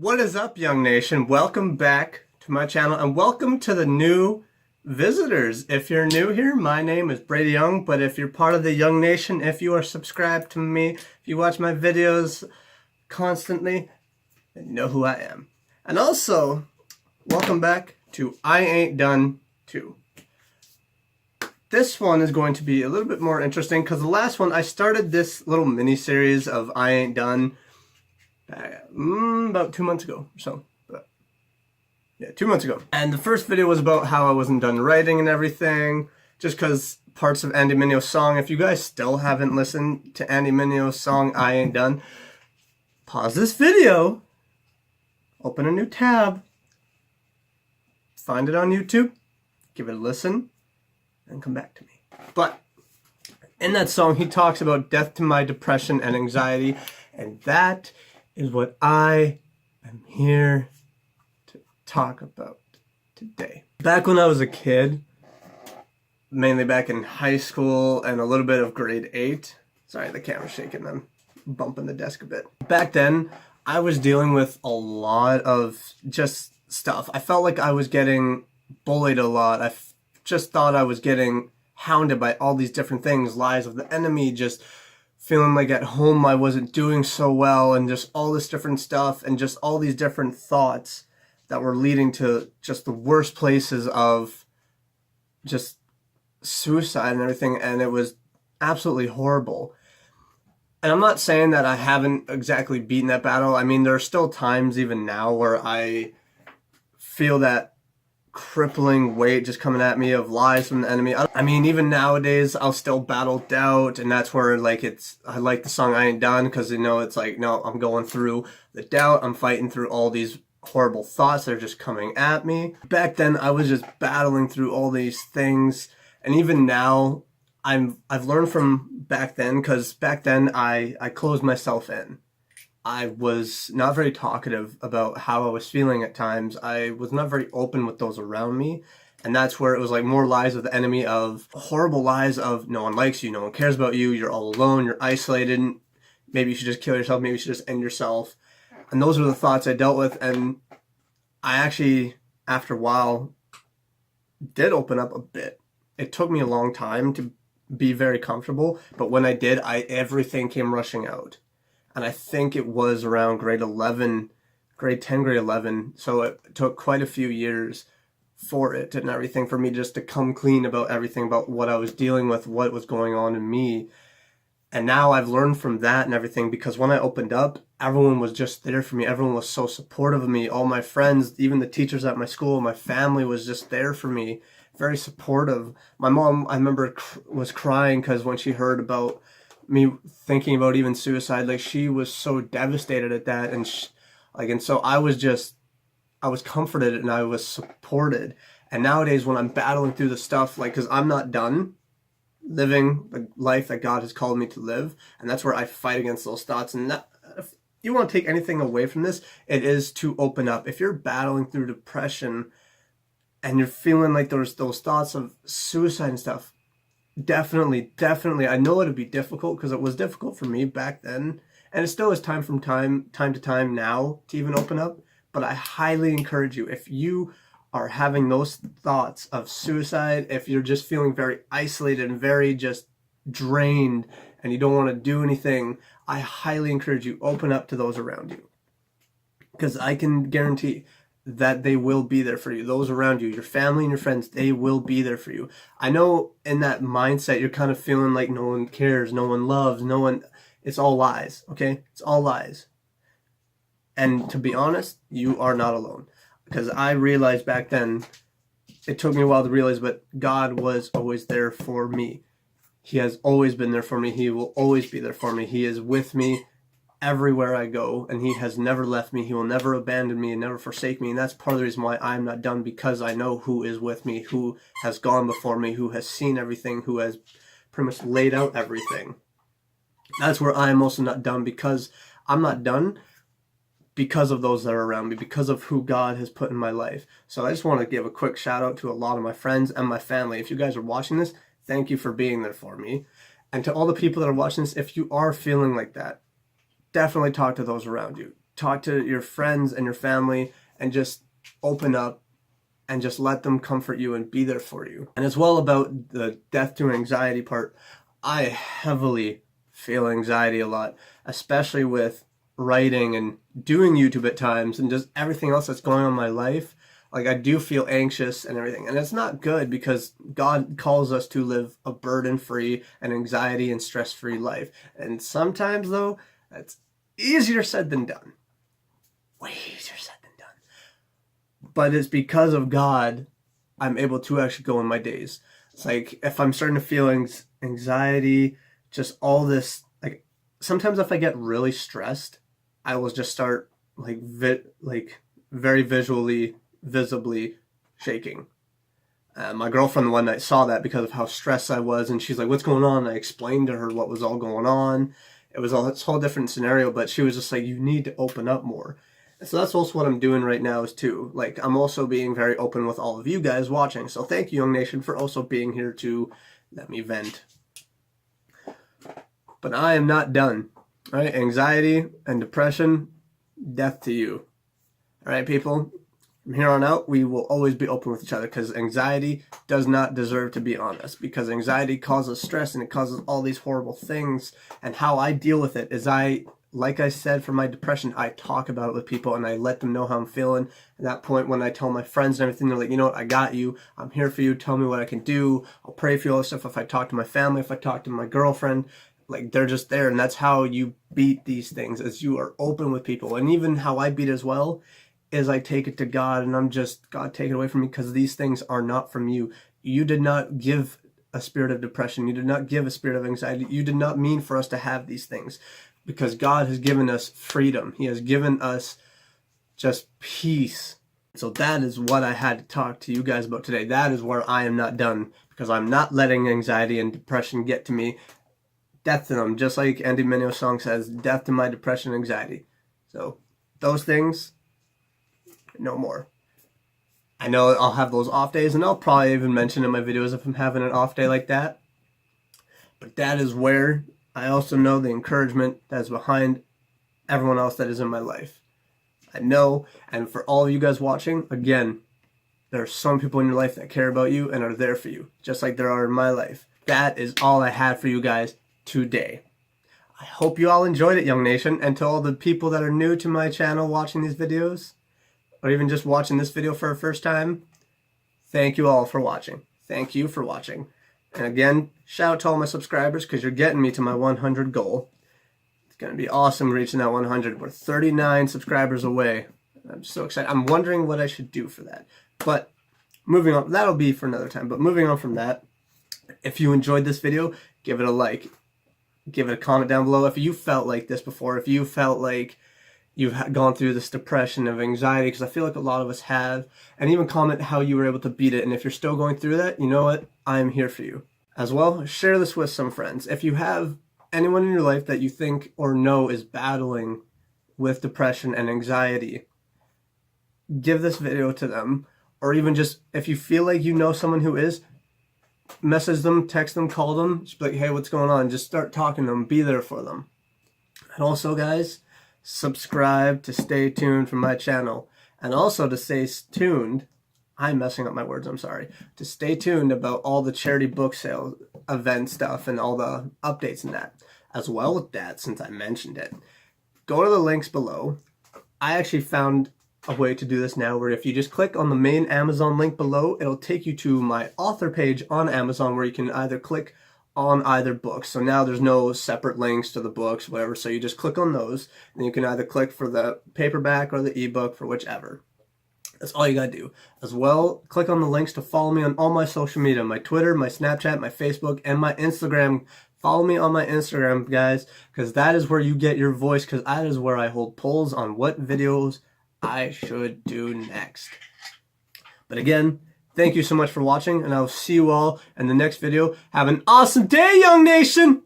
What is up, Young Nation? Welcome back to my channel and welcome to the new visitors. If you're new here, my name is Brady Young, but if you're part of the Young Nation, if you are subscribed to me, if you watch my videos constantly, then you know who I am. And also, welcome back to I Ain't Done 2. This one is going to be a little bit more interesting because the last one, I started this little mini-series of I Ain't Done about 2 months ago or so. Yeah, 2 months ago. And the first video was about how I wasn't done writing and everything, just because parts of Andy Mineo's song, if you guys still haven't listened to Andy Mineo's song, I Ain't Done, pause this video, open a new tab, find it on YouTube, give it a listen, and come back to me. But in that song, he talks about death to my depression and anxiety, and that is what I am here to talk about today. Back when I was a kid, mainly back in high school and a little bit of grade 8, sorry, the camera's shaking, I'm bumping the desk a bit. Back then, I was dealing with a lot of just stuff. I felt like I was getting bullied a lot. I just thought I was getting hounded by all these different things, lies of the enemy, just feeling like at home I wasn't doing so well, and just all this different stuff, and just all these different thoughts that were leading to just the worst places of just suicide and everything, and it was absolutely horrible. And I'm not saying that I haven't exactly beaten that battle. I mean, there are still times even now where I feel that crippling weight just coming at me of lies from the enemy. I mean, even nowadays I'll still battle doubt, and that's where like I like the song I Ain't Done, because you know it's like, no, I'm going through the doubt, I'm fighting through all these horrible thoughts that are just coming at me. Back then I was just battling through all these things, and even now I've learned from back then, because back then I closed myself in. I was not very talkative about how I was feeling at times. I was not very open with those around me. And that's where it was like more lies of the enemy, of horrible lies of no one likes you, no one cares about you, you're all alone, you're isolated, maybe you should just kill yourself, maybe you should just end yourself. And those were the thoughts I dealt with. And I actually, after a while, did open up a bit. It took me a long time to be very comfortable, but when I did, everything came rushing out. And I think it was around grade 11, grade 10, grade 11. So it took quite a few years for it and everything, for me just to come clean about everything, about what I was dealing with, what was going on in me. And now I've learned from that and everything, because when I opened up, everyone was just there for me. Everyone was so supportive of me. All my friends, even the teachers at my school, my family was just there for me, very supportive. My mom, I remember, was crying because when she heard about me thinking about even suicide, like she was so devastated at that, and and so I was comforted and I was supported. And nowadays when I'm battling through the stuff, like, because I'm not done living the life that God has called me to live, and that's where I fight against those thoughts. And that, if you want to take anything away from this, it is to open up. If you're battling through depression and you're feeling like there's those thoughts of suicide and stuff, definitely, I know it'd be difficult, because it was difficult for me back then, and it still is time to time now to even open up. But I highly encourage you, if you are having those thoughts of suicide, if you're just feeling very isolated and very just drained and you don't want to do anything, I highly encourage you, open up to those around you, because I can guarantee that they will be there for you. Those around you, your family and your friends, they will be there for you. I know in that mindset, you're kind of feeling like no one cares, no one loves, no one, it's all lies, okay? It's all lies. And to be honest, you are not alone. Because I realized back then, it took me a while to realize, but God was always there for me. He has always been there for me. He will always be there for me. He is with me everywhere I go, and he has never left me. He will never abandon me and never forsake me. And that's part of the reason why I'm not done, because I know who is with me, who has gone before me, who has seen everything, who has pretty much laid out everything. That's where I'm also not done, because I'm not done because of those that are around me, because of who God has put in my life. So I just want to give a quick shout out to a lot of my friends and my family. If you guys are watching this, thank you for being there for me. And to all the people that are watching this, if you are feeling like that, definitely talk to those around you. talk to your friends and your family and just open up and just let them comfort you and be there for you. And as well about the death to anxiety part, I heavily feel anxiety a lot, especially with writing and doing YouTube at times and just everything else that's going on in my life. Like, I do feel anxious and everything, and it's not good because God calls us to live a burden-free and anxiety and stress-free life. And sometimes, though, that's easier said than done. Way easier said than done. But it's because of God I'm able to actually go in my days. It's like if I'm starting to feel anxiety, just all this, like sometimes if I get really stressed, I will just start like very visibly shaking. My girlfriend one night saw that because of how stressed I was, and she's like, "What's going on?" I explained to her what was all going on. It was all this whole different scenario, but she was just like, "You need to open up more." And so that's also what I'm doing right now is too. Like, I'm also being very open with all of you guys watching. So thank you, Young Nation, for also being here to let me vent. But I am not done. All right, anxiety and depression, death to you. All right, people. From here on out, we will always be open with each other because anxiety does not deserve to be on us, because anxiety causes stress and it causes all these horrible things. And how I deal with it is like I said, for my depression, I talk about it with people and I let them know how I'm feeling. At that point, when I tell my friends and everything, they're like, "You know what, I got you. I'm here for you. Tell me what I can do. I'll pray for you," all this stuff. If I talk to my family, if I talk to my girlfriend, like, they're just there. And that's how you beat these things, as you are open with people. And even how I beat as well is I take it to God, and I'm just, "God, take it away from me, because these things are not from you. You did not give a spirit of depression. You did not give a spirit of anxiety. You did not mean for us to have these things, because God has given us freedom. He has given us just peace." So that is what I had to talk to you guys about today. That is where I am not done, because I'm not letting anxiety and depression get to me. Death to them, just like Andy Mineo's song says, "Death to my depression and anxiety." So those things, no more. I know I'll have those off days, and I'll probably even mention in my videos if I'm having an off day like that. But that is where I also know the encouragement that is behind everyone else that is in my life. I know, and for all of you guys watching, again, there are some people in your life that care about you and are there for you, just like there are in my life. That is all I had for you guys today. I hope you all enjoyed it, Young Nation, and to all the people that are new to my channel watching these videos, or even just watching this video for the first time, thank you all for watching. Thank you for watching. And again, shout out to all my subscribers, because you're getting me to my 100 goal. It's going to be awesome reaching that 100. We're 39 subscribers away. I'm so excited. I'm wondering what I should do for that. But moving on, that'll be for another time. But moving on from that, if you enjoyed this video, give it a like. Give it a comment down below if you felt like this before, if you felt like you've gone through this depression of anxiety, because I feel like a lot of us have. And even comment how you were able to beat it. And if you're still going through that, you know what? I'm here for you. As well, share this with some friends. If you have anyone in your life that you think or know is battling with depression and anxiety, give this video to them. Or even just, if you feel like you know someone who is, message them, text them, call them. Just be like, "Hey, what's going on?" Just start talking to them. Be there for them. And also, guys, subscribe to stay tuned for my channel. And also to stay tuned, I'm messing up my words, I'm sorry. To stay tuned about all the charity book sale event stuff and all the updates and that. As well with that, since I mentioned it, go to the links below. I actually found a way to do this now, where if you just click on the main Amazon link below, it'll take you to my author page on Amazon, where you can either click on either book. So now there's no separate links to the books, whatever. So you just click on those, and you can either click for the paperback or the ebook, for whichever. That's all you gotta do. As well, click on the links to follow me on all my social media, my Twitter, my Snapchat, my Facebook, and my Instagram. Follow me on my Instagram, guys, because that is where you get your voice, because that is where I hold polls on what videos I should do next. But again, thank you so much for watching, and I'll see you all in the next video. Have an awesome day, Young Nation!